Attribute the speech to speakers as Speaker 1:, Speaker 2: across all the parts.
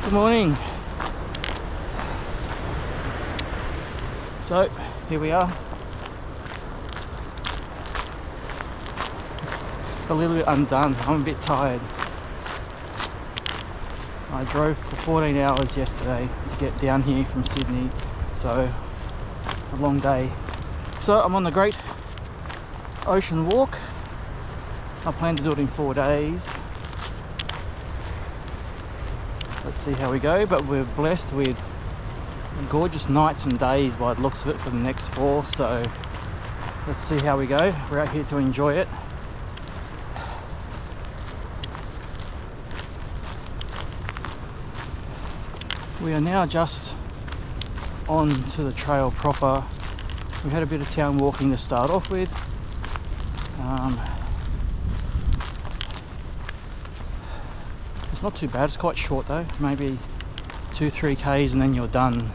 Speaker 1: Good morning. So here we are. A little bit undone. I'm a bit tired. I drove for 14 hours yesterday to get down here from Sydney, so a long day. So I'm on the Great Ocean Walk. I plan to do it in 4 days. Let's see how we go, but we're blessed with gorgeous nights and days by the looks of it for the next 4, so let's see how we go. We're out here to enjoy it. We are now just on to the trail proper. We had a bit of town walking to start off with. It's not too bad, it's quite short though, maybe 2-3 k's and then you're done.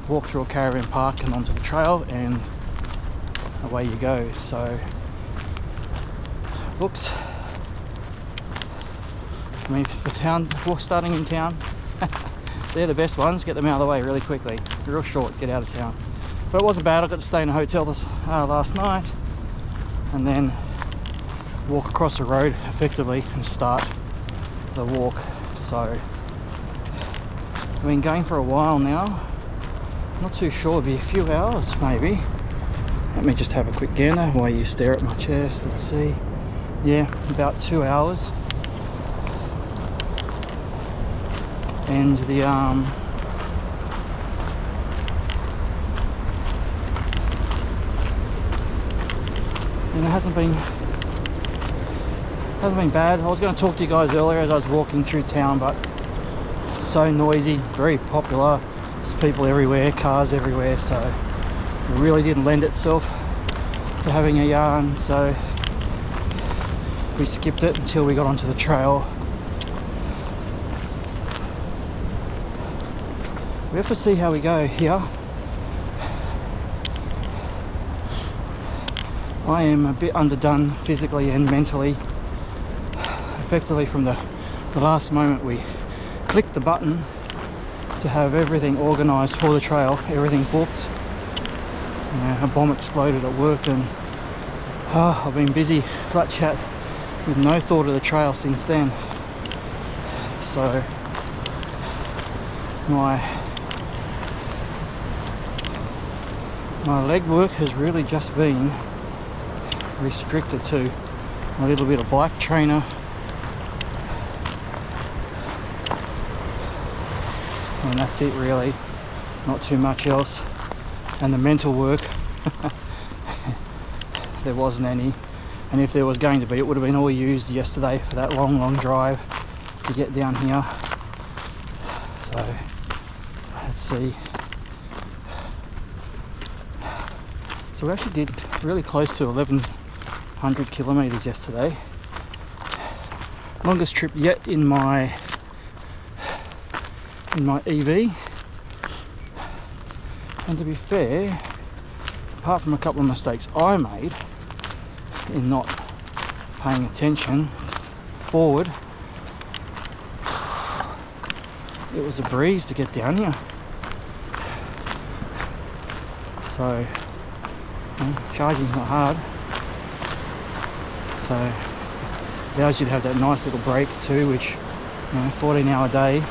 Speaker 1: Walk through a caravan park and onto the trail and away you go. So looks, I mean, for town walk starting in town, they're the best ones. Get them out of the way really quickly. They're real short, get out of town. But it wasn't bad. I got to stay in a hotel last night and then walk across the road effectively and start the walk. So I've been going for a while now. Not too sure, it'll be a few hours maybe. Let me just have a quick gander while you stare at my chest. Let's see. Yeah, about 2 hours. And the and it hasn't been bad. I was going to talk to you guys earlier as I was walking through town, but it's so noisy, very popular. There's people everywhere, cars everywhere, so it really didn't lend itself to having a yarn, so we skipped it until we got onto the trail. We have to see how we go here. I am a bit underdone physically and mentally. Effectively from the last moment we clicked the button to have everything organised for the trail, everything booked. You know, a bomb exploded at work and I've been busy flat chat with no thought of the trail since then. So my leg work has really just been restricted to a little bit of bike trainer and that's it really, not too much else. And the mental work, there wasn't any, and if there was going to be, it would have been all used yesterday for that long drive to get down here. So let's see. So we actually did really close to 1100 kilometers yesterday. Longest trip yet in my EV. And to be fair, apart from a couple of mistakes I made in not paying attention forward, it was a breeze to get down here. So charging's not hard, so allows you to have that nice little break too, which, you know, 14-hour day,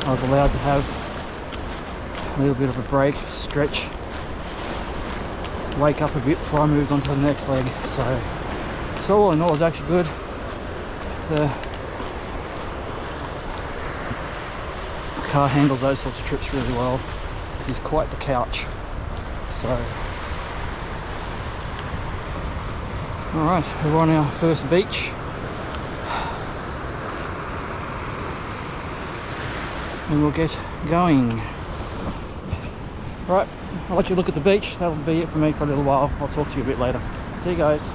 Speaker 1: I was allowed to have a little bit of a break, stretch, wake up a bit before I moved on to the next leg. So all in all, it's actually good. The car handles those sorts of trips really well. It is quite the couch. So alright, we're on our first beach. And we'll get going. Right, I'll let you look at the beach. That'll be it for me for a little while. I'll talk to you a bit later. See you guys.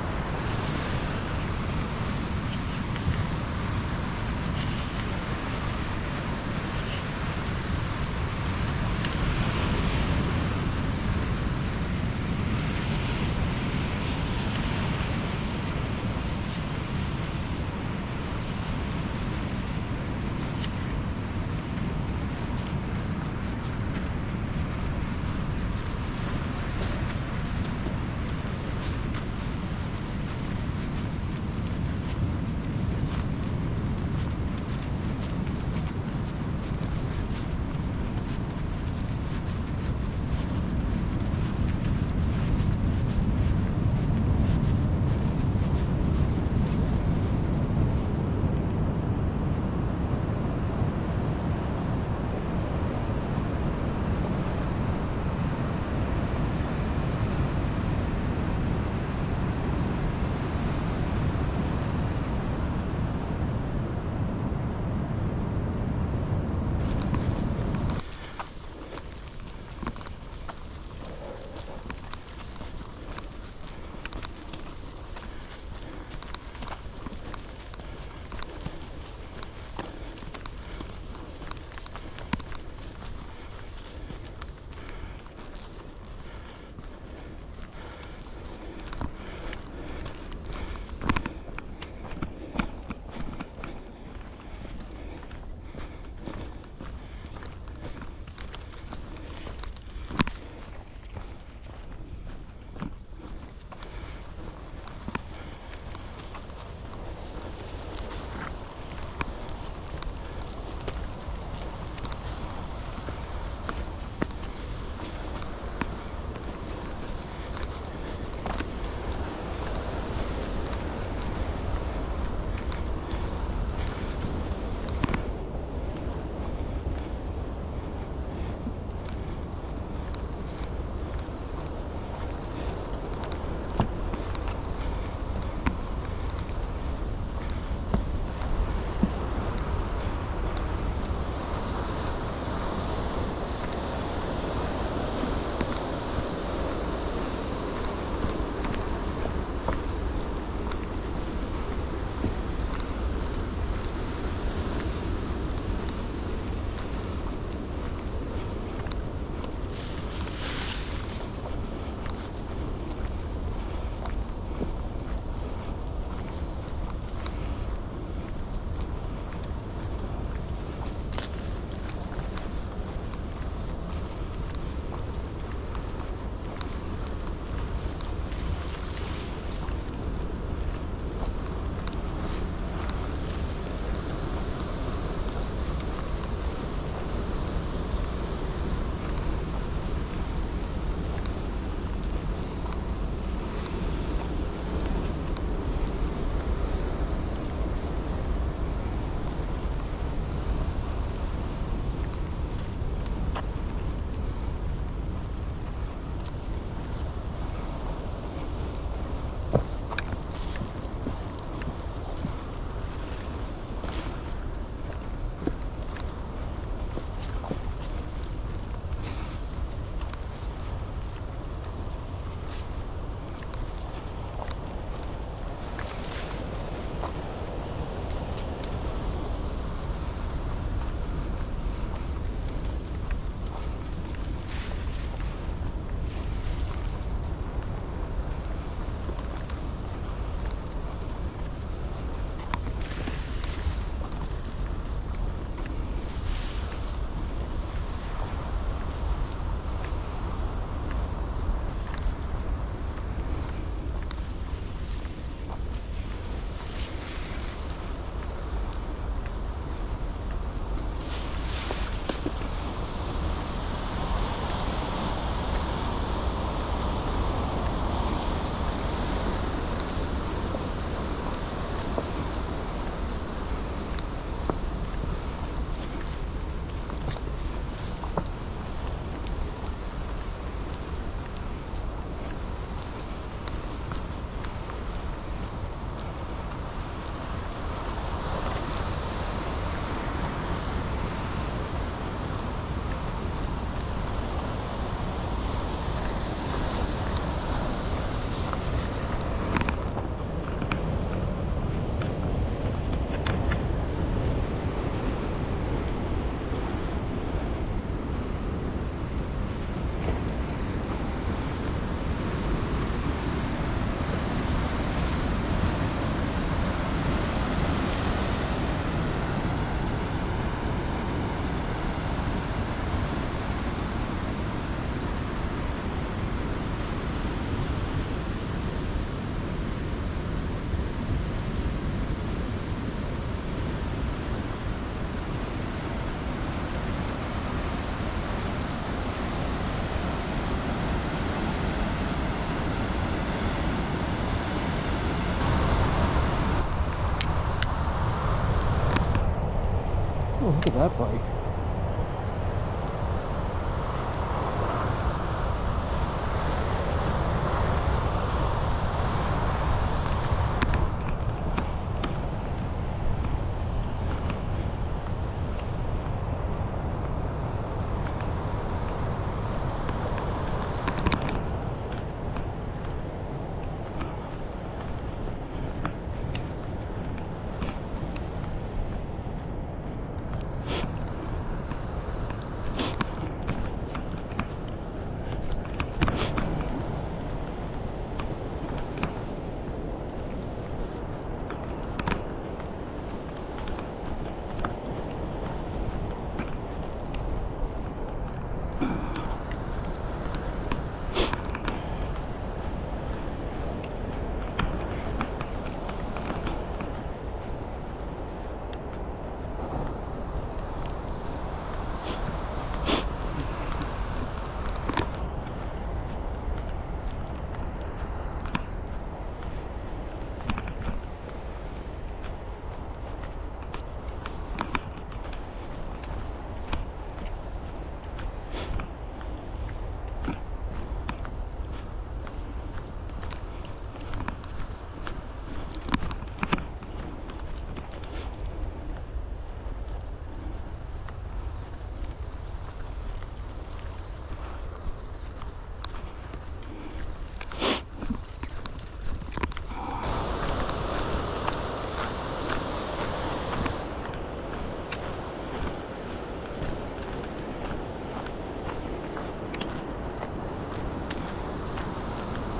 Speaker 1: Oh, look at that bike.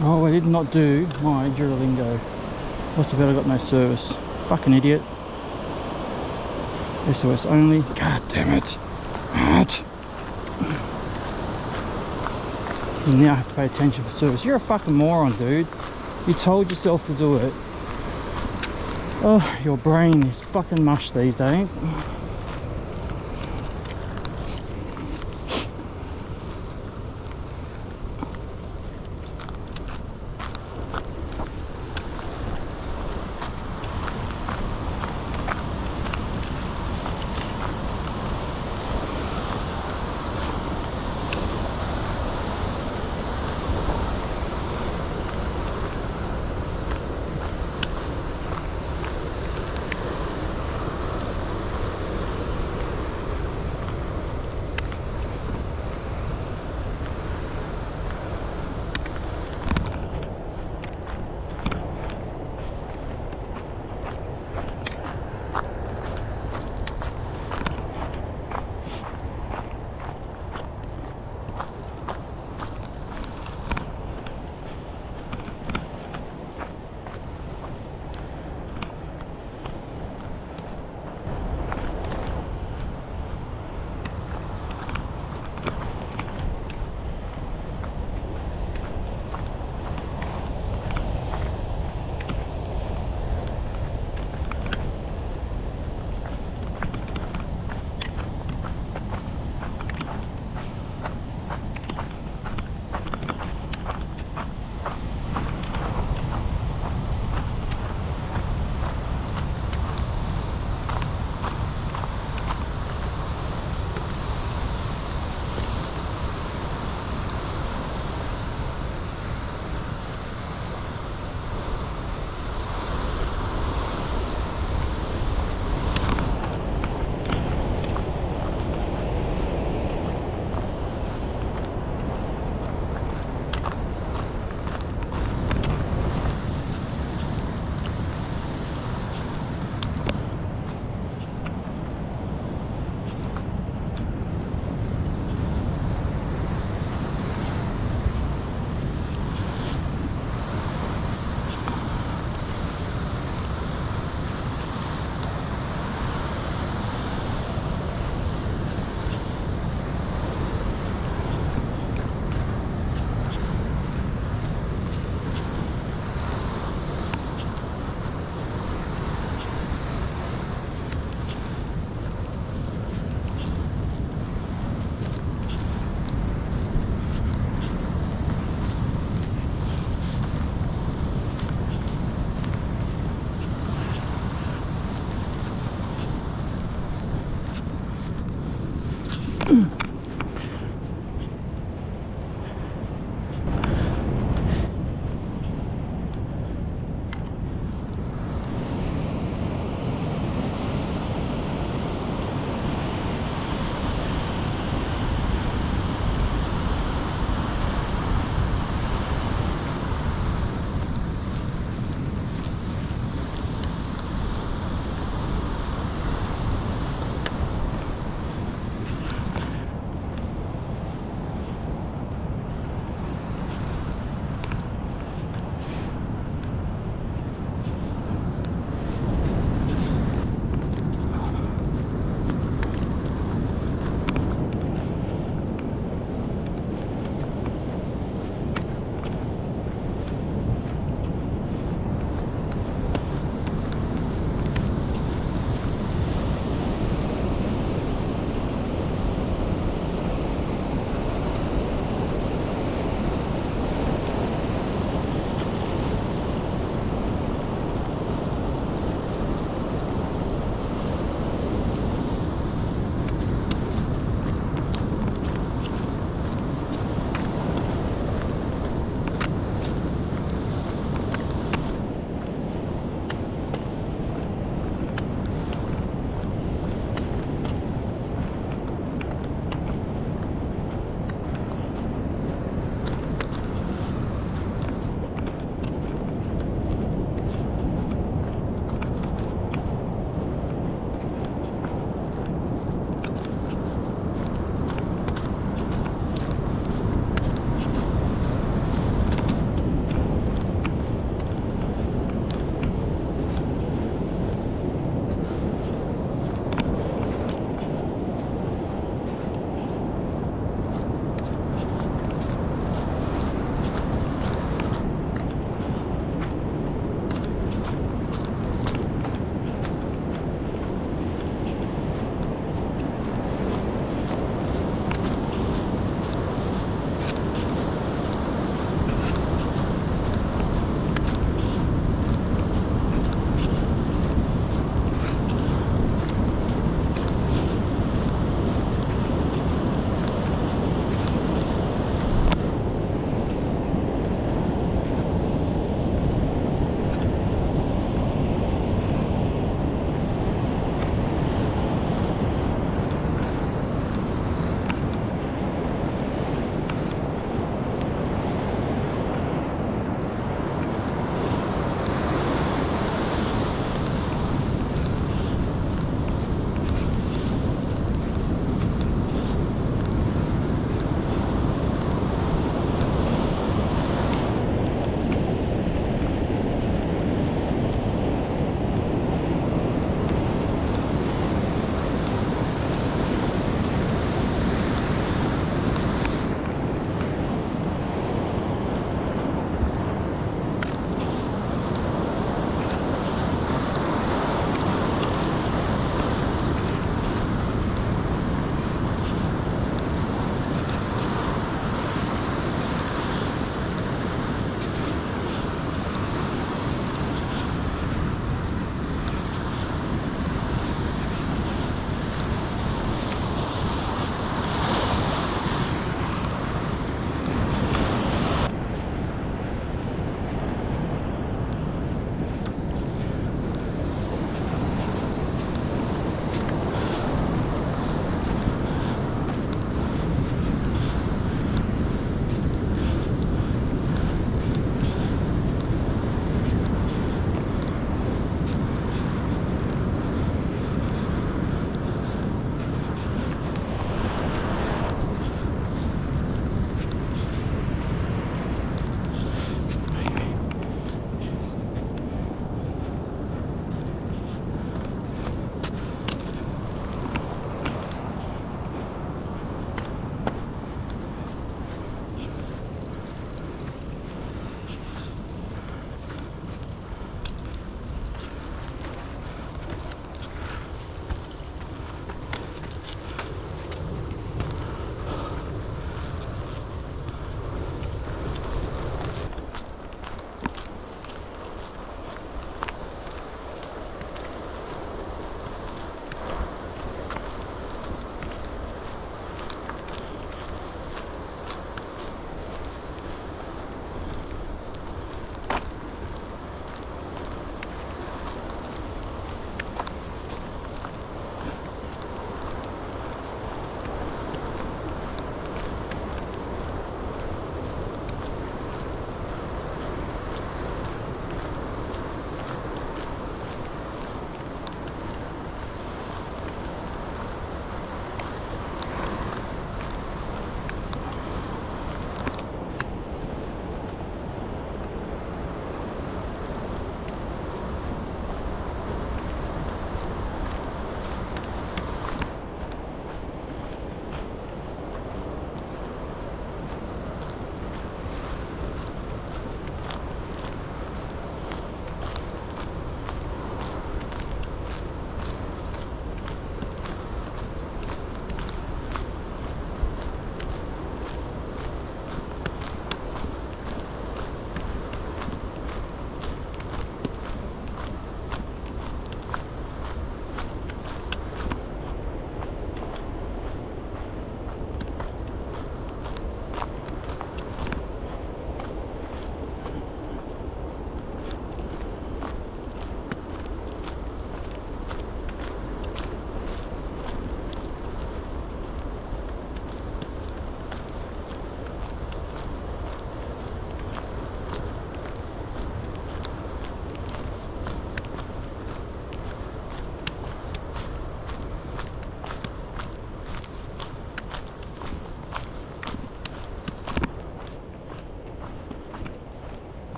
Speaker 1: Oh, I did not do my Duolingo. What's the bet I got no service? Fucking idiot. SOS only. God damn it. What? You now have to pay attention for service. You're a fucking moron, dude. You told yourself to do it. Oh, your brain is fucking mush these days.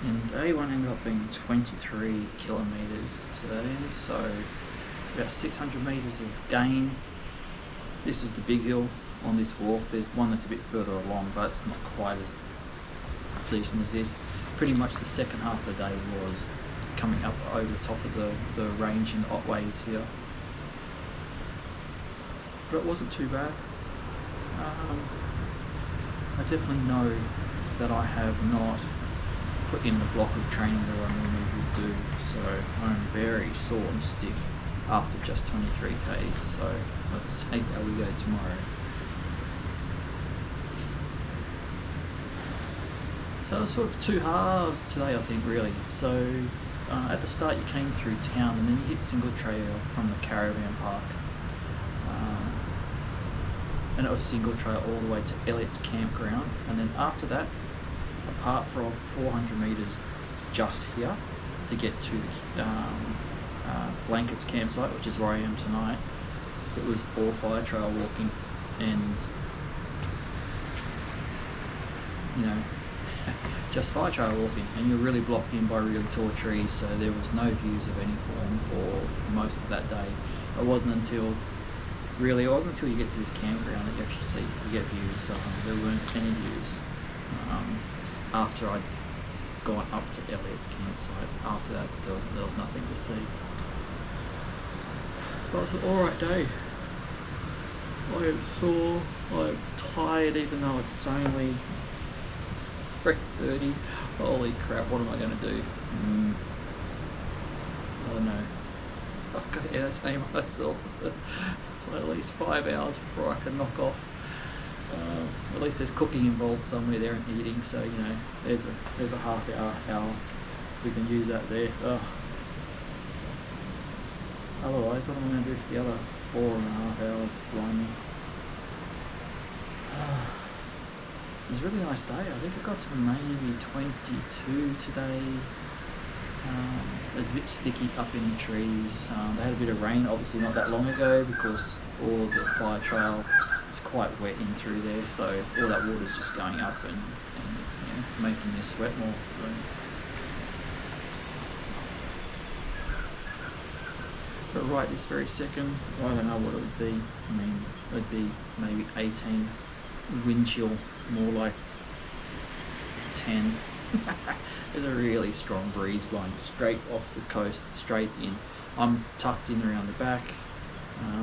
Speaker 1: And day one ended up being 23 kilometers today, so about 600 meters of gain. This is the big hill on this walk. There's one that's a bit further along, but it's not quite as decent as this. Pretty much the second half of the day was coming up over the top of the range in Otways here. But it wasn't too bad. I definitely know that I have not put in the block of training that I normally would do, so I'm very sore and stiff after just 23 k's, so let's see how we go tomorrow. So it was sort of two halves today, I think, really. So at the start you came through town and then you hit single trail from the caravan park, and it was single trail all the way to Elliott's campground, and then after that, apart from 400 meters just here to get to the Blankets campsite, which is where I am tonight, it was all fire trail walking, and you know, just fire trail walking, and you're really blocked in by really tall trees, so there was no views of any form for most of that day. It wasn't until you get to this campground that you actually get views. There weren't any views after I'd gone up to Elliott's campsite. After that, there was nothing to see. But it was an alright day. I am sore, I'm tired, even though it's only 3:30. Holy crap, what am I going to do? I don't know. I've got to entertain myself for at least 5 hours before I can knock off. At least there's cooking involved somewhere there and eating, so you know, there's a half hour we can use that there. Otherwise, what am I going to do for the other 4.5 hours? Blimey. It was a really nice day. I think I got to maybe 22 today. It was a bit sticky up in the trees. They had a bit of rain, obviously not that long ago, because all the fire trail is quite wet in through there, so all that water's just going up and you know, making you sweat more. So but right this very second, I don't know what it would be. I mean, it'd be maybe 18, wind chill more like 10. There's a really strong breeze blowing straight off the coast, straight in. I'm tucked in around the back,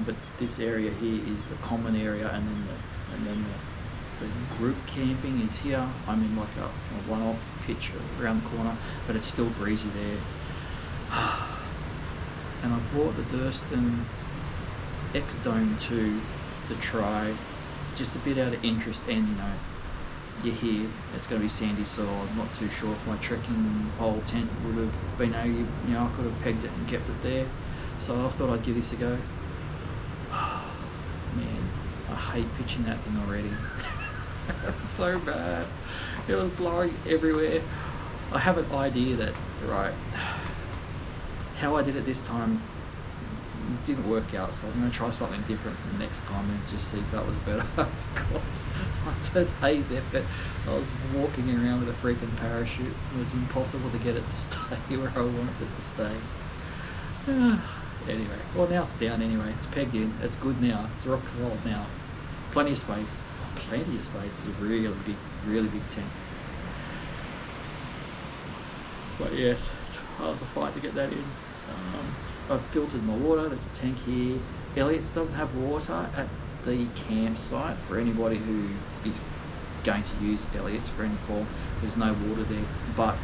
Speaker 1: but this area here is the common area, and then the group camping is here. I'm in like a one-off pitch around the corner, but it's still breezy there. And I brought the Durston X-Dome 2 to try, just a bit out of interest, and you know, you're here, it's going to be sandy soil. I'm not too sure if my trekking pole tent would have been able, you know, I could have pegged it and kept it there. So I thought I'd give this a go. Man, I hate pitching that thing already. It's so bad. It was blowing everywhere. I have an idea that, right, how I did it this time didn't work out, so I'm going to try something different next time and just see if that was better. Because on today's effort, I was walking around with a freaking parachute. It was impossible to get it to stay where I wanted it to stay. Anyway, well, now it's down anyway. It's pegged in. It's good now. It's rock solid now. Plenty of space. It's got plenty of space. It's a really big tent. But yes, it was a fight to get that in. I've filtered my water. There's a tank here. Elliott's doesn't have water at the campsite for anybody who is going to use Elliott's for any form. There's no water there, but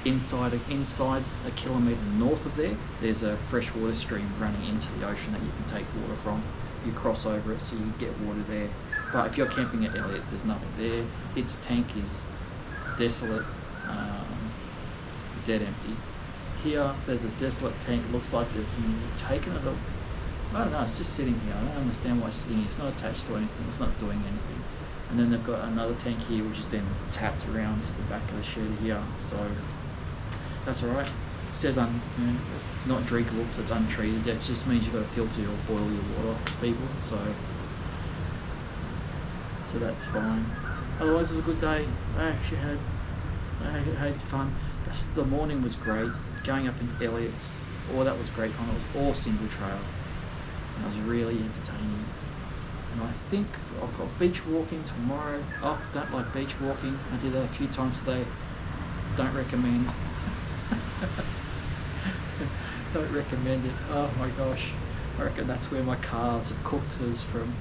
Speaker 1: inside a kilometre north of there, there's a freshwater stream running into the ocean that you can take water from. You cross over it, so you get water there. But if you're camping at Elliott's, there's nothing there. Its tank is desolate, dead empty. Here, there's a desolate tank. It looks like they've taken it. I don't know. It's just sitting here. I don't understand why it's sitting here. It's not attached to anything. It's not doing anything. And then they've got another tank here, which is then tapped around to the back of the shed here. So that's all right. It says you know, it's not drinkable because it's untreated. That just means you've got to filter or boil your water, people. So that's fine. Otherwise, it was a good day. I had fun. The morning was great. Going up into Elliott's, that was great fun. It was all single trail. And it was really entertaining. And I think I've got beach walking tomorrow. Oh, don't like beach walking. I did that a few times today. Don't recommend. Don't recommend it. Oh my gosh. I reckon that's where my calves are cooked, is from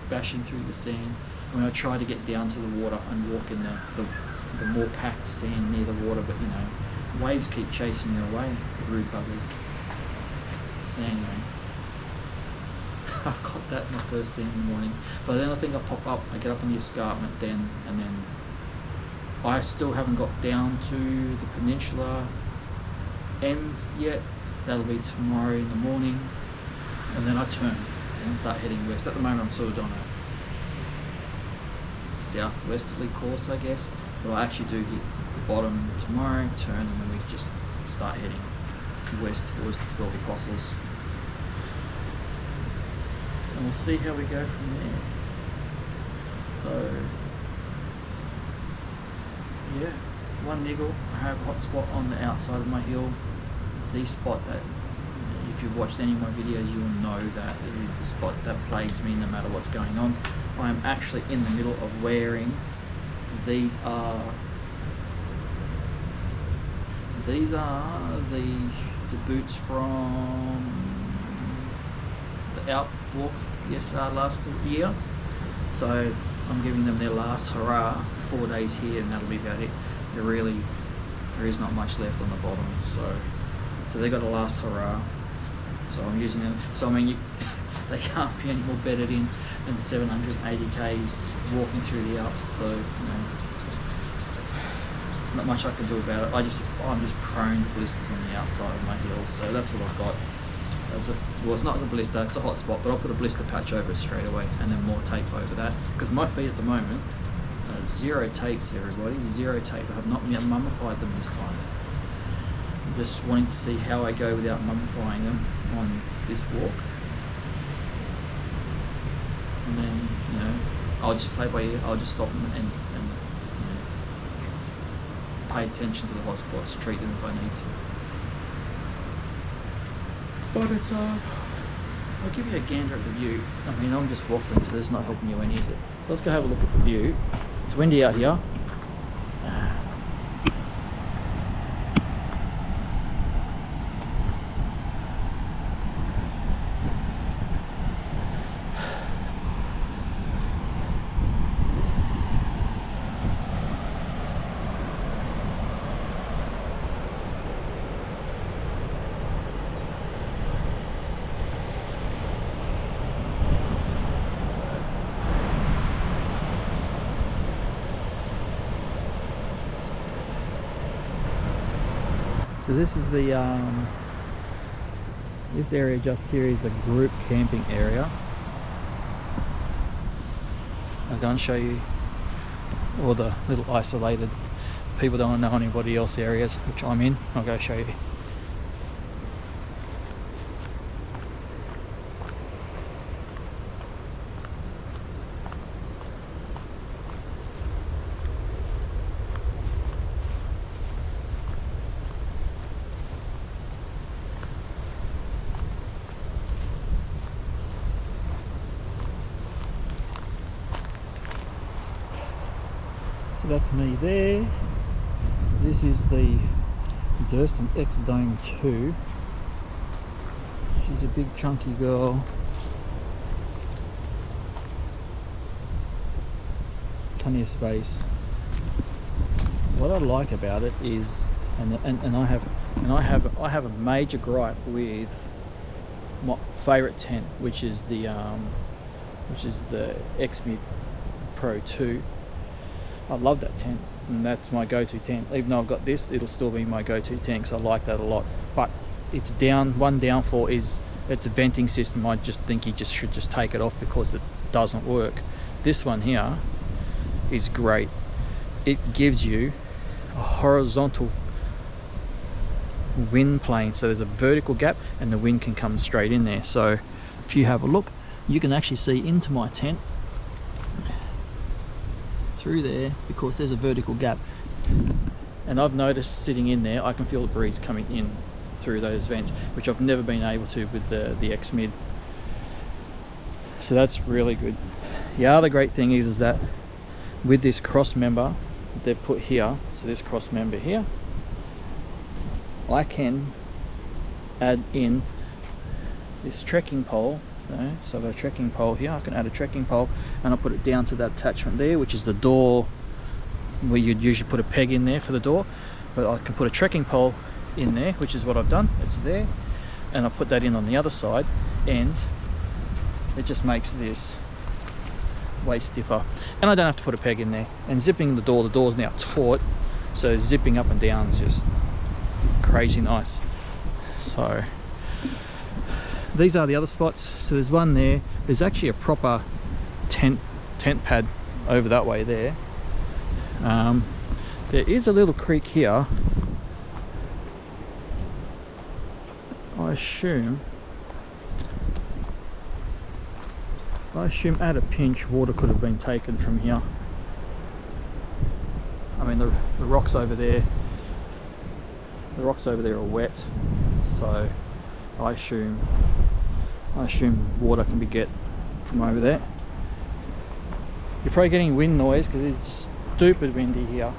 Speaker 1: bashing through the sand. When I try to get down to the water and walk in the more packed sand near the water, but you know, waves keep chasing you away, the rude buggers. So anyway, I've got that my first thing in the morning. But then I think I pop up, I get up on the escarpment then, and then I still haven't got down to the peninsula ends yet. That'll be tomorrow in the morning, and then I turn and start heading west. At the moment I'm sort of on a southwesterly course, I guess, but I actually do hit the bottom tomorrow, turn, and then we just start heading west towards the 12 Apostles, and we'll see how we go from there. So yeah, one niggle. I have a hot spot on the outside of my hill, the spot that, if you've watched any of my videos, you will know that it is the spot that plagues me no matter what's going on. I am actually in the middle of wearing, these are the boots from the Outwalk last year. So I'm giving them their last hurrah. 4 days here, and that'll be about it. There is not much left on the bottom, so they got a last hurrah. So I'm using them. So I mean, they can't be any more bedded in than 780 k's walking through the Alps. So you know, not much I can do about it. I'm just prone to blisters on the outside of my heels. So that's what I've got. Well, it's not a blister, it's a hot spot, but I'll put a blister patch over it straight away, and then more tape over that, because my feet at the moment are zero taped, everybody, zero tape. I have not mummified them this time. I'm just wanting to see how I go without mummifying them on this walk, and then, you know, I'll just play by ear. I'll just stop them and you know, pay attention to the hot spots, treat them if I need to. But it's I'll give you a gander at the view. I mean, I'm just waffling, so there's not helping you any, is it? So let's go have a look at the view. It's windy out here. So this is the this area just here is the group camping area. I'll go and show you all the little isolated, people don't know anybody else areas, which I'm in. I'll go show you. So that's me there. This is the Durston X Dome 2. She's a big chunky girl. Plenty of space. What I like about it is, and I have a major gripe with my favourite tent, which is the XMID Pro 2. I love that tent, and that's my go-to tent. Even though I've got this, it'll still be my go-to tent, because I like that a lot. But it's one downfall is its venting system. I just think you should just take it off because it doesn't work. This one here is great. It gives you a horizontal wind plane, so there's a vertical gap and the wind can come straight in there. So if you have a look, you can actually see into my tent through there because there's a vertical gap. And I've noticed sitting in there, I can feel the breeze coming in through those vents, which I've never been able to with the X-Mid. So that's really good. The other great thing is that with this cross member that they've put here, so this cross member here, I can add in this trekking pole. So I've got a trekking pole here. I can add a trekking pole and I'll put it down to that attachment there, which is the door, where you'd usually put a peg in there for the door, but I can put a trekking pole in there, which is what I've done. It's there, and I'll put that in on the other side, and it just makes this way stiffer, and I don't have to put a peg in there. And zipping the door's now taut, so zipping up and down is just crazy nice. So these are the other spots. So there's one there, there's actually a proper tent pad over that way there. There is a little creek here. I assume at a pinch water could have been taken from here. I mean the rocks over there are wet, so I assume water can be get from over there. You're probably getting wind noise because it's stupid windy here.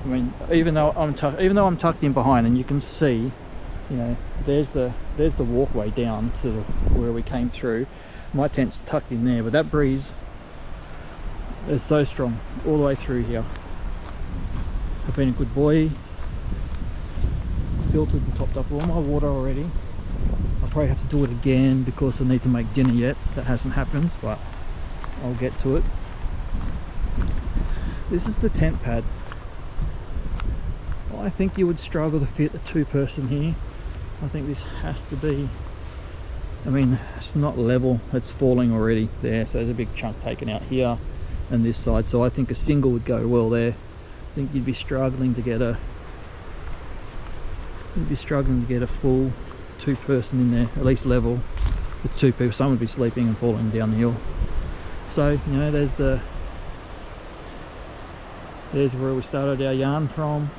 Speaker 1: I mean, even though I'm tucked in behind, and you can see, you know, there's the walkway down to where we came through. My tent's tucked in there, but that breeze is so strong all the way through here. I've been a good boy, filtered and topped up all my water already. I'll probably have to do it again because I need to make dinner yet. That hasn't happened, but I'll get to it. This is the tent pad. Well, I think you would struggle to fit a two-person here. I think this has to be, I mean, it's not level, it's falling already there, so there's a big chunk taken out here and this side, so I think a single would go well there. I think you'd be struggling to get a full two-person in there, at least level with two people. Someone would be sleeping and falling down the hill. So, you know, there's where we started our yarn from.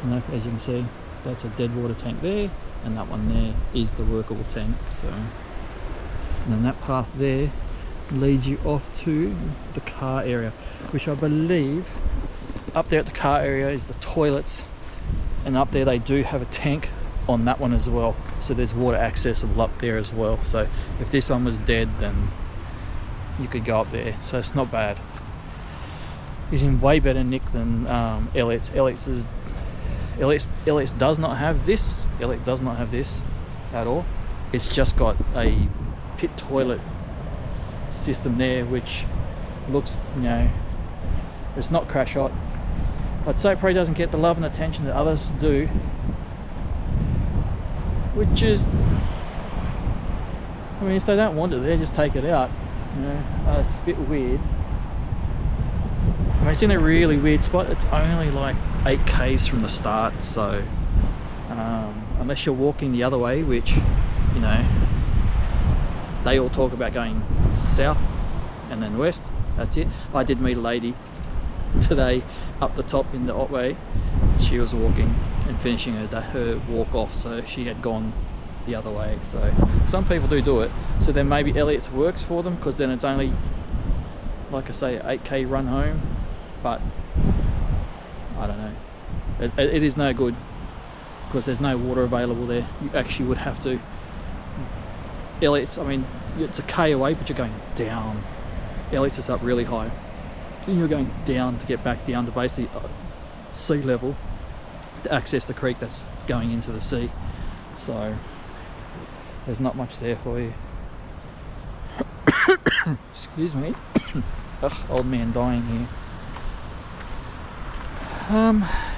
Speaker 1: And as you can see, that's a dead water tank there, and that one there is the workable tank. So, and then that path there leads you off to the car area, which I believe up there at the car area is the toilets, and up there they do have a tank on that one as well, so there's water accessible up there as well. So if this one was dead, then you could go up there, so it's not bad. He's in way better nick than Elliott's. Elliott's does not have this. Elliott does not have this at all. It's just got a pit toilet system there, which looks, you know, it's not crash hot. I'd say it probably doesn't get the love and attention that others do, which is, I mean, if they don't want it there, just take it out. You know, it's a bit weird. I mean, it's in a really weird spot. It's only like 8 k's from the start, so unless you're walking the other way, which, you know, they all talk about going south and then west, that's it. I did meet a lady today up the top in the Otway. She was walking and finishing her walk off, so she had gone the other way. So some people do it, so then maybe Elliott's works for them, because then it's only, like I say, 8k run home. But I don't know, it is no good because there's no water available there. You actually would have to, Elliott's, I mean, it's a k away, but you're going down. Elliott's is up really high, and you're going down to get back down to basically sea level to access the creek that's going into the sea. So there's not much there for you. Excuse me. Ugh, old man dying here.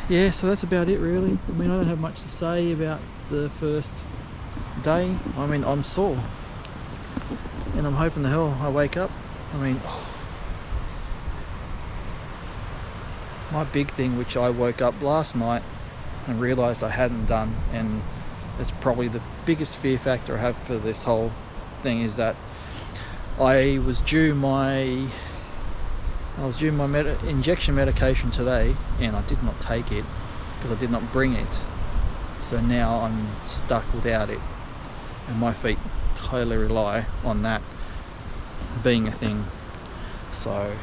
Speaker 1: Yeah, so that's about it really. I mean, I don't have much to say about the first day. I mean, I'm sore, and I'm hoping the hell I wake up. I mean, my big thing, which I woke up last night and realised I hadn't done, and it's probably the biggest fear factor I have for this whole thing, is that I was due my I was due my injection medication today and I did not take it because I did not bring it. So now I'm stuck without it. And my feet totally rely on that being a thing. So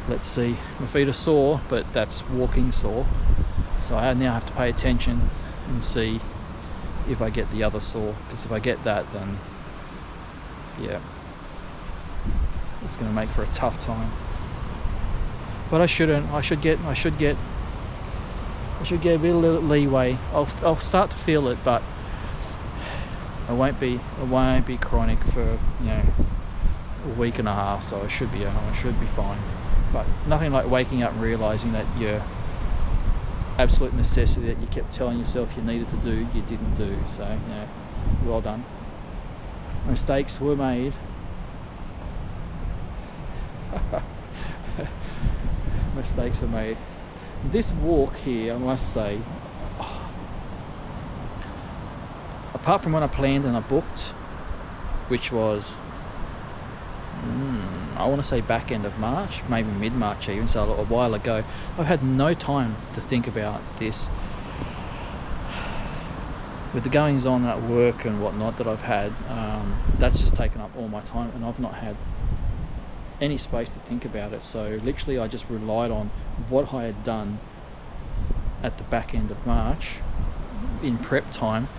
Speaker 1: let's see. My feet are sore, but that's walking sore. So I now have to pay attention and see if I get the other sore. Because if I get that, then yeah, it's going to make for a tough time. But I shouldn't. I should get a bit of leeway. I'll start to feel it, but it won't be chronic for, you know, a week and a half. So I should be fine. But nothing like waking up and realizing that your absolute necessity that you kept telling yourself you needed to do, you didn't do. So, you know, well done. Mistakes were made. Mistakes were made. This walk here, I must say, apart from when I planned and I booked, which was I want to say back end of March, maybe mid-March even, so a while ago, I've had no time to think about this. With the goings on at work and whatnot that I've had, that's just taken up all my time, and I've not had any space to think about it. So literally I just relied on what I had done at the back end of March in prep time,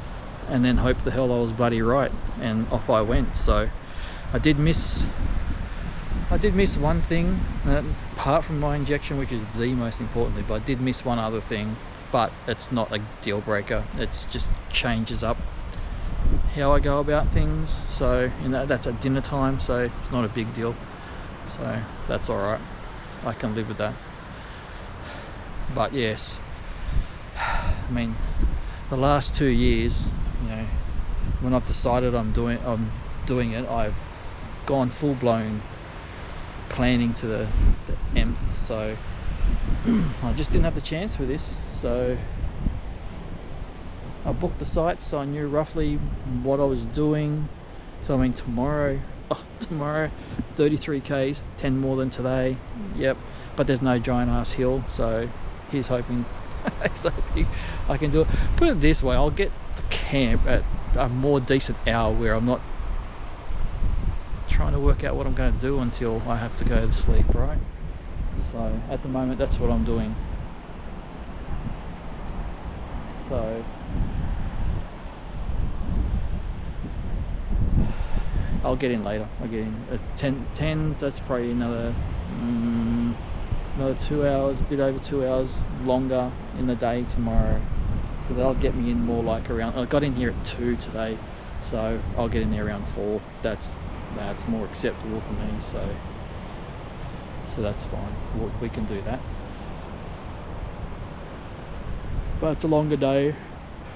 Speaker 1: and then hope the hell I was bloody right, and off I went. So I did miss one thing, apart from my injection, which is the most important thing, but I did miss one other thing, but it's not a deal breaker. It's just changes up how I go about things. So, you know, that's at dinner time, so it's not a big deal. So that's all right. I can live with that. But yes, I mean, the last 2 years, you know, when I've decided I'm doing it, I've gone full blown planning to the nth. So I just didn't have the chance for this. So I booked the sites, so I knew roughly what I was doing. So I mean, tomorrow 33 k's, 10 more than today. Yep. But there's no giant ass hill, so he's hoping I can do it. Put it this way, I'll get to camp at a more decent hour where I'm not trying to work out what I'm going to do until I have to go to sleep, right? So at the moment, that's what I'm doing. So I'll get in later. I'll get in at 10, so that's probably another 2 hours, a bit over 2 hours longer in the day tomorrow. So that'll get me in more like around, I got in here at 2 today, so I'll get in there around 4. That's more acceptable for me, so that's fine. We can do that. But it's a longer day.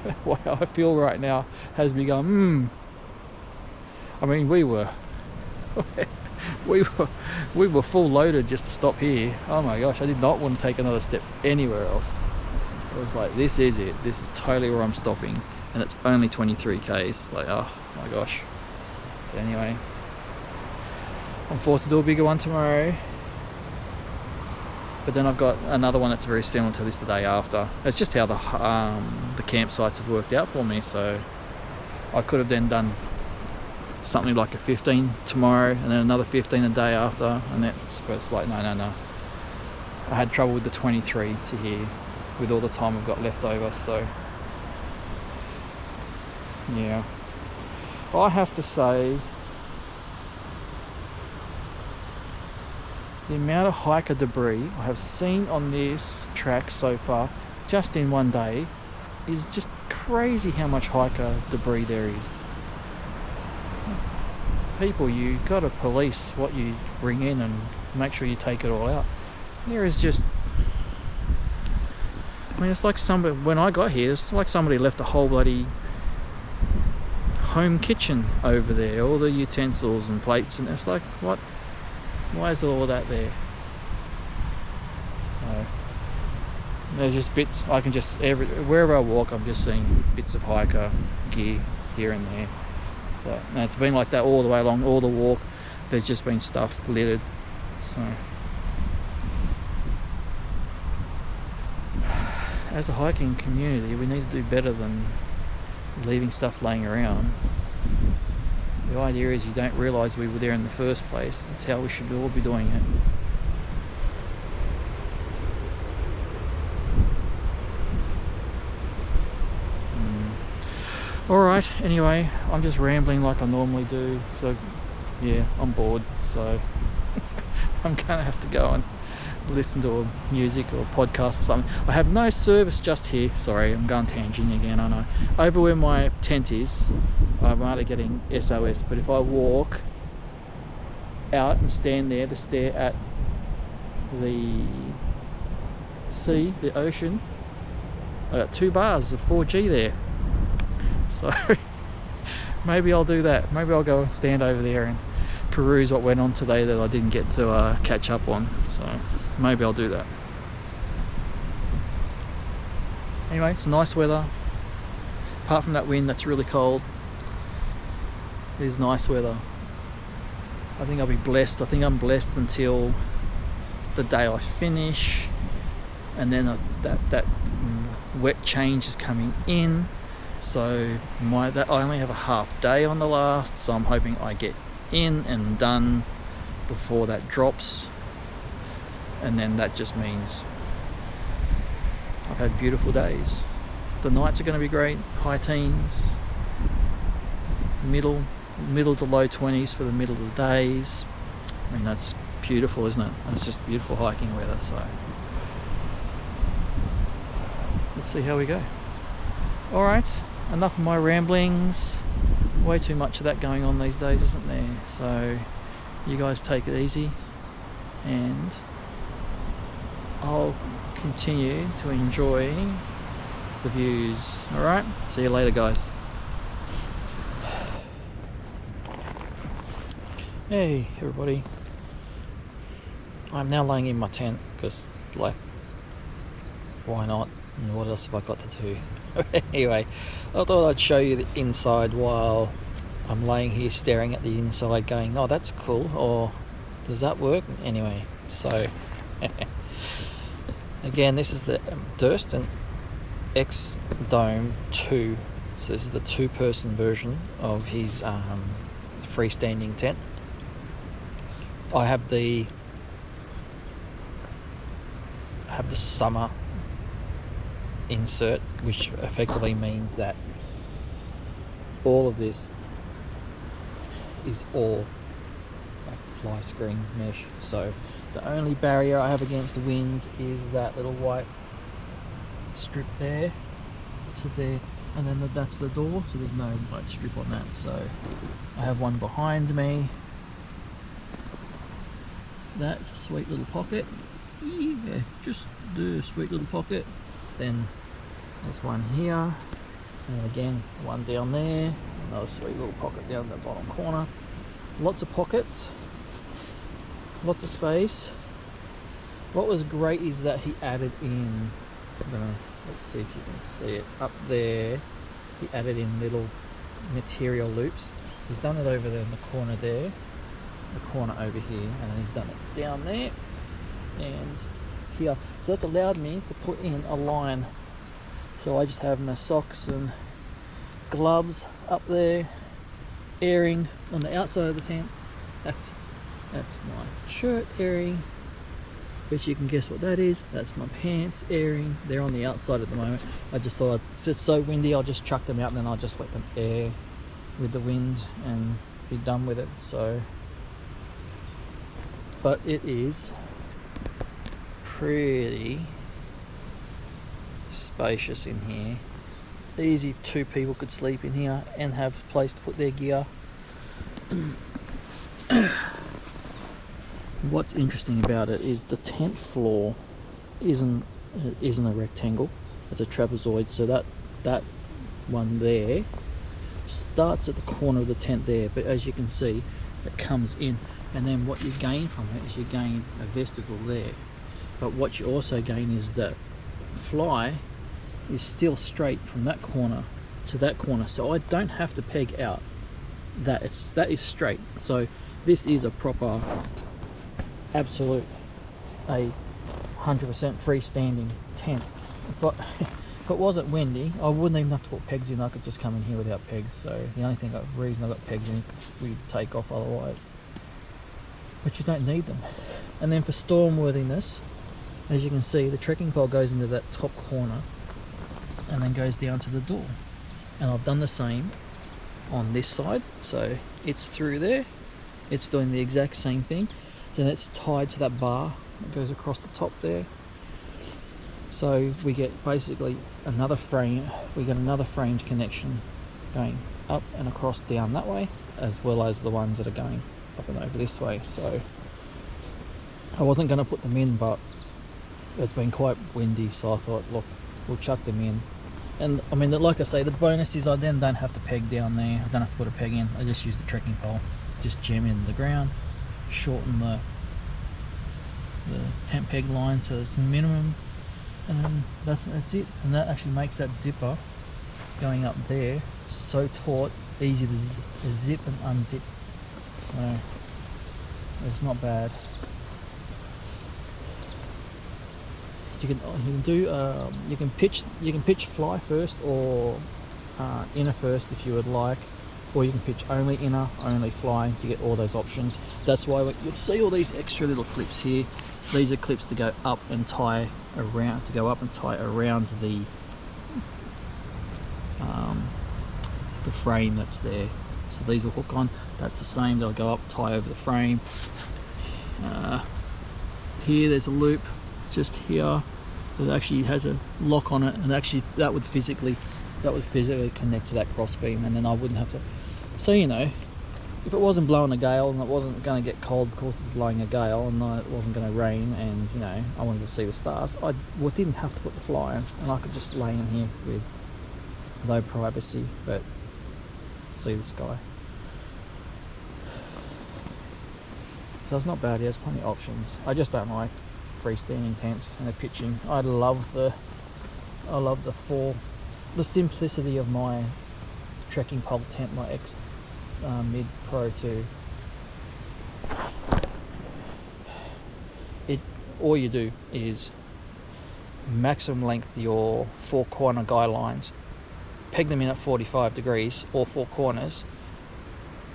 Speaker 1: The way I feel right now has me going, I mean, we were full loaded just to stop here. Oh my gosh, I did not want to take another step anywhere else. I was like, this is it. This is totally where I'm stopping, and it's only 23 k's. It's like, oh my gosh. So anyway, I'm forced to do a bigger one tomorrow. But then I've got another one that's very similar to this the day after. It's just how the campsites have worked out for me. So I could have then done something like a 15 tomorrow and then another 15 the day after, and it's like no. I had trouble with the 23 to here with all the time I've got left over. So yeah, I have to say the amount of hiker debris I have seen on this track so far, just in one day, is just crazy how much hiker debris there is. People, you got to police what you bring in and make sure you take it all out. Here is just, I mean, it's like somebody, when I got here, it's like somebody left a whole bloody home kitchen over there, all the utensils and plates, and it's like, what? Why is all of that there? So there's just bits. I can just wherever I walk, I'm just seeing bits of hiker gear here and there. So and it's been like that all the way along, all the walk. There's just been stuff littered. So as a hiking community, we need to do better than leaving stuff laying around. The idea is you don't realise we were there in the first place. That's how we should all be doing it. Alright, anyway, I'm just rambling like I normally do, so yeah, I'm bored, so I'm gonna have to go and listen to a music or a podcast or something. I have no service just here. Sorry, I'm going tangent again, I know. Over where my tent is, I'm either getting SOS, but if I walk out and stand there to stare at the sea, the ocean, I got 2 bars of 4G there. So maybe I'll do that. Maybe I'll go and stand over there and peruse what went on today that I didn't get to catch up on. So maybe I'll do that. Anyway, it's nice weather. Apart from that wind that's really cold, it is nice weather. I think I'll be blessed. I think I'm blessed until the day I finish, and then that wet change is coming in. So I only have a half day on the last, so I'm hoping I get in and done before that drops, and then that just means I've had beautiful days. The nights are going to be great, high teens, middle to low 20s for the middle of the days. I mean, that's beautiful, isn't it? That's just beautiful hiking weather. So let's see how we go. All right, enough of my ramblings. Way too much of that going on these days, isn't there? So you guys take it easy, and I'll continue to enjoy the views. All right, see you later, guys. Hey everybody, I'm now laying in my tent because, like, why not? And what else have I got to do? Anyway, I thought I'd show you the inside while I'm laying here staring at the inside going, oh, that's cool, or does that work? Anyway, so again, this is the Durston X Dome 2. So this is the 2-person version of his freestanding tent. I have the summer insert, which effectively means that all of this is all like fly screen mesh. So the only barrier I have against the wind is that little white strip there. So there, and then that's the door, so there's no white strip on that. So I have one behind me. That's a sweet little pocket. Yeah, just the sweet little pocket. Then there's one here, and again one down there, another sweet little pocket down the bottom corner. Lots of pockets, lots of space. What was great is that he added in, let's see if you can see it up there, he added in little material loops. He's done it over there in the corner there, the corner over here, and then he's done it down there and here. So that's allowed me to put in a line. So I just have my socks and gloves up there, airing on the outside of the tent. That's my shirt airing, which you can guess what that is. That's my pants airing. They're on the outside at the moment. I just thought it's just so windy, I'll just chuck them out and then I'll just let them air with the wind and be done with it. So, but it is pretty spacious in here. Easy, 2 people could sleep in here and have a place to put their gear. What's interesting about it is the tent floor isn't a rectangle, it's a trapezoid. So that one there starts at the corner of the tent there, but as you can see, it comes in, and then what you gain from it is you gain a vestibule there. But what you also gain is that fly is still straight from that corner to that corner, so I don't have to peg out that. That is straight. So this is a proper, absolute, 100% freestanding tent.
Speaker 2: if it wasn't windy, I wouldn't even have to put pegs in. I could just come in here without pegs. So the only reason I got pegs in is because we'd take off otherwise. But you don't need them. And then for storm worthiness, as you can see, the trekking pole goes into that top corner and then goes down to the door. And I've done the same on this side, so it's through there, it's doing the exact same thing. Then it's tied to that bar that goes across the top there. So we get basically another frame, we get another framed connection going up and across down that way, as well as the ones that are going up and over this way. So I wasn't going to put them in, but it's been quite windy, so I thought, look, we'll chuck them in. And I mean, like I say, the bonus is I then don't have to peg down there. I don't have to put a peg in. I just use the trekking pole, just jam into the ground, shorten the tent peg line to some minimum, and that's it. And that actually makes that zipper going up there so taut, easy to zip and unzip. So it's not bad. You can pitch fly first or inner first if you would like, or you can pitch only inner, only fly. You get all those options. That's why you'll see all these extra little clips here. These are clips to go up and tie around, the frame that's there. So these will hook on. That's the same. They'll go up, tie over the frame. Here there's a loop just here that actually has a lock on it, and actually that would physically connect to that cross beam, and then I wouldn't have to. So you know, if it wasn't blowing a gale and it wasn't going to get cold because it's blowing a gale, and it wasn't going to rain, and you know I wanted to see the stars, I didn't have to put the fly in, and I could just lay in here with no privacy but see the sky. So it's not bad. There's plenty of options. I just don't like freestanding tents and the pitching. I love the simplicity of my trekking pole tent, my X Mid Pro 2. All you do is maximum length your 4 corner guy lines, peg them in at 45 degrees or 4 corners,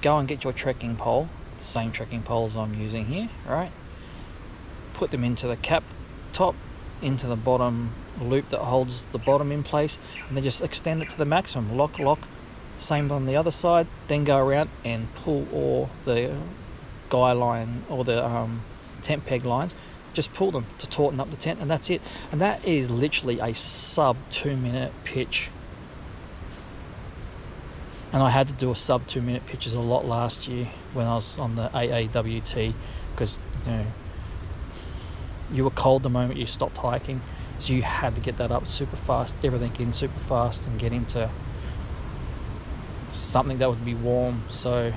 Speaker 2: go and get your trekking pole, the same trekking poles I'm using here, right? Put them into the cap top, into the bottom loop that holds the bottom in place, and then just extend it to the maximum. Lock. Same on the other side. Then go around and pull all the guy line or the tent peg lines. Just pull them to tauten up the tent, and that's it. And that is literally a sub 2 minute pitch. And I had to do a sub 2 minute pitches a lot last year when I was on the AAWT, because you know, you were cold the moment you stopped hiking, so you had to get that up super fast, everything in super fast, and get into something that would be warm. So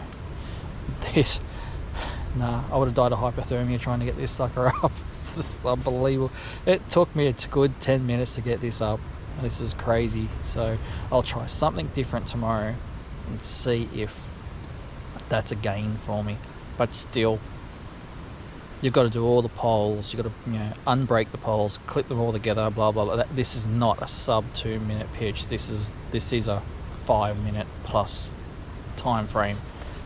Speaker 2: I would have died of hypothermia trying to get this sucker up. It's unbelievable. It took me a good 10 minutes to get this up. This is crazy. So I'll try something different tomorrow and see if that's a gain for me. But still, you've got to do all the poles. You've got to unbreak the poles, clip them all together, blah blah blah. This is not a sub 2 minute pitch. This is a 5 minute plus time frame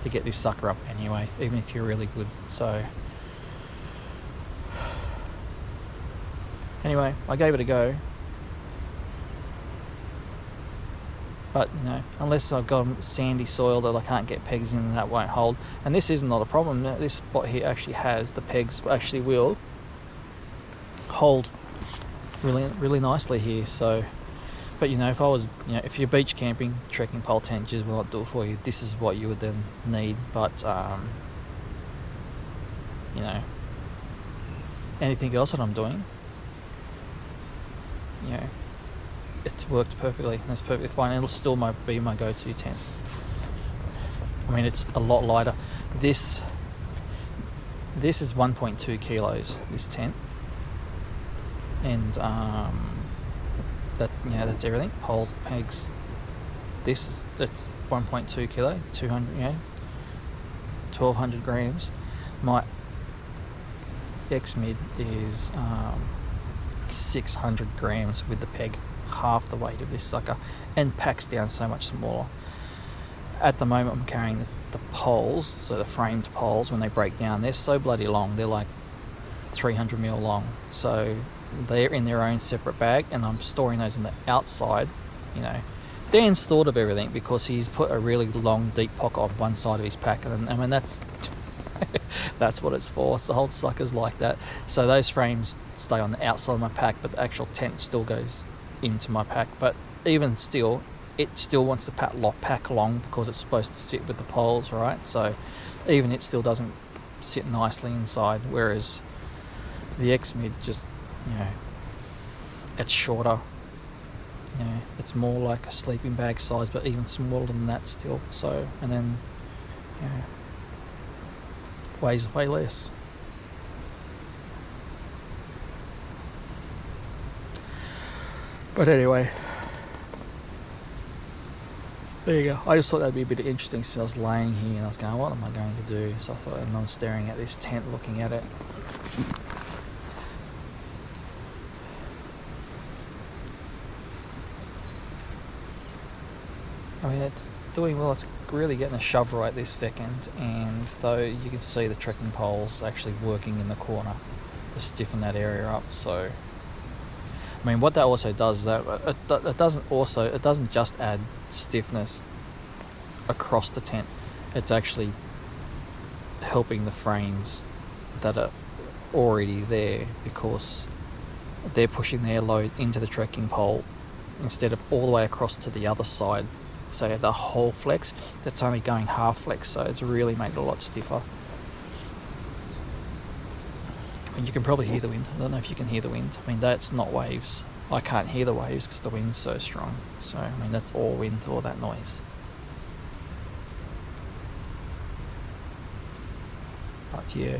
Speaker 2: to get this sucker up anyway, even if you're really good. So anyway, I gave it a go, but unless I've got sandy soil that I can't get pegs in, that won't hold. And this is not a problem. This spot here actually has the pegs, actually will hold really really nicely here. So but if I was, if you're beach camping, trekking pole tent just will not do it for you. This is what you would then need. But anything else that I'm doing, it's worked perfectly, and it's perfectly fine. It'll still be my go-to tent. I mean, it's a lot lighter. This is 1.2 kilos, this tent, and that's everything. Poles, pegs. That's 1.2 kilo, 1,200 grams. My X Mid is like 600 grams with the peg, half the weight of this sucker, and packs down so much smaller. At the moment I'm carrying the poles, so the framed poles, when they break down, they're so bloody long, they're like 300 mil long, so they're in their own separate bag, and I'm storing those in the outside. You know, Dan's thought of everything because he's put a really long deep pocket on one side of his pack, and I mean that's that's what it's for. It's the whole sucker's like that. So those frames stay on the outside of my pack, but the actual tent still goes into my pack. But even still, it still wants to pack long because it's supposed to sit with the poles, right? So even it still doesn't sit nicely inside, whereas the X-Mid just, you know, it's shorter. You know, it's more like a sleeping bag size, but even smaller than that still. So, and then, you know, weighs way less. But anyway, there you go. I just thought that'd be a bit interesting since I was laying here and I was going, what am I going to do? So I thought, and I'm staring at this tent, looking at it. I mean, it's doing well. It's really getting a shove right this second, and though you can see the trekking poles actually working in the corner to stiffen that area up. So, I mean, what that also does is that it doesn't just add stiffness across the tent. It's actually helping the frames that are already there, because they're pushing their load into the trekking pole instead of all the way across to the other side. So the whole flex, that's only going half flex, so it's really made it a lot stiffer. I mean, you can probably hear the wind. I don't know if you can hear the wind. I mean, that's not waves. I can't hear the waves because the wind's so strong. So, I mean, that's all wind, all that noise. But yeah.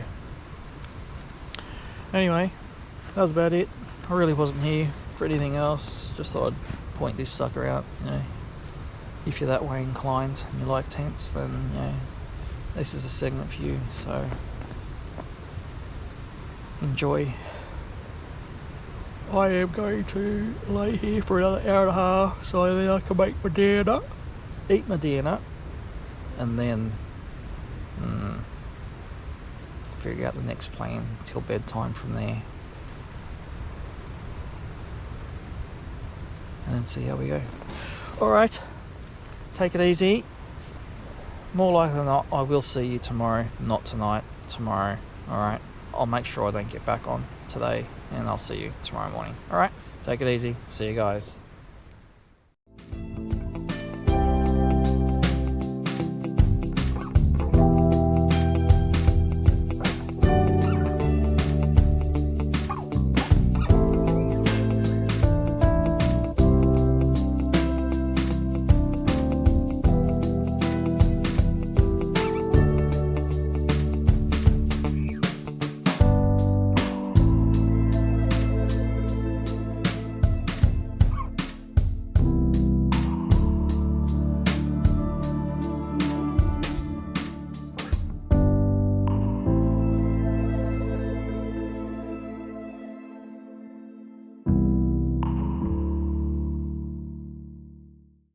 Speaker 2: Anyway, that was about it. I really wasn't here for anything else. Just thought I'd point this sucker out, you know. If you're that way inclined and you like tents, then, you know, this is a segment for you, so enjoy. I am going to lay here for another hour and a half so then I can make my dinner, eat my dinner, and then figure out the next plan till bedtime from there, and then see how we go. Alright, take it easy. More likely than not, I will see you tomorrow. Not tonight, tomorrow. Alright, I'll make sure I don't get back on today, and I'll see you tomorrow morning. Alright, take it easy. See you guys.